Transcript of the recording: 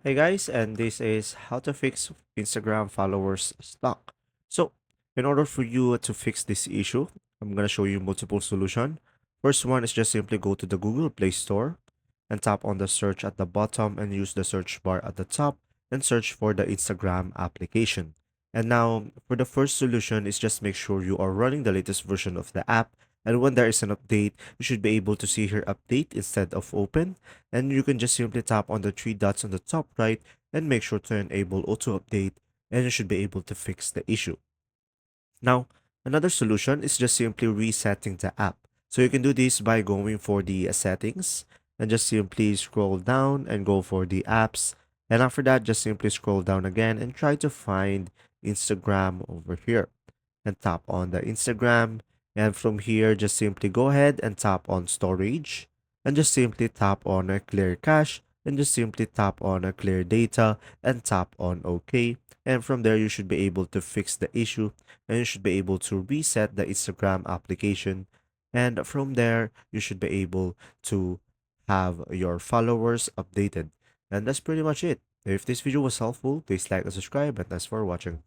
Hey guys, and this is how to fix Instagram followers stuck. So, in order for you to fix this issue, I'm going to show you multiple solution. First one is just simply go to the Google Play Store and tap on the search at the bottom and use the search bar at the top and search for the Instagram application. And now, for the first solution is just make sure you are running the latest version of the app, and when there is an update, you should be able to see here update instead of open, and you can just simply tap on the three dots on the top right and make sure to enable auto update, and you should be able to fix the issue. Now, another solution is just simply resetting the app. So you can do this by going for the settings and just simply scroll down and go for the apps. And after that, just simply scroll down again and try to find Instagram over here and tap on the Instagram. And from here, just simply go ahead and tap on storage and just simply tap on a clear cache and just simply tap on a clear data and tap on OK. And from there, you should be able to fix the issue and you should be able to reset the Instagram application. And from there, you should be able to have your followers updated. And that's pretty much it. If this video was helpful, please like and subscribe, and thanks for watching.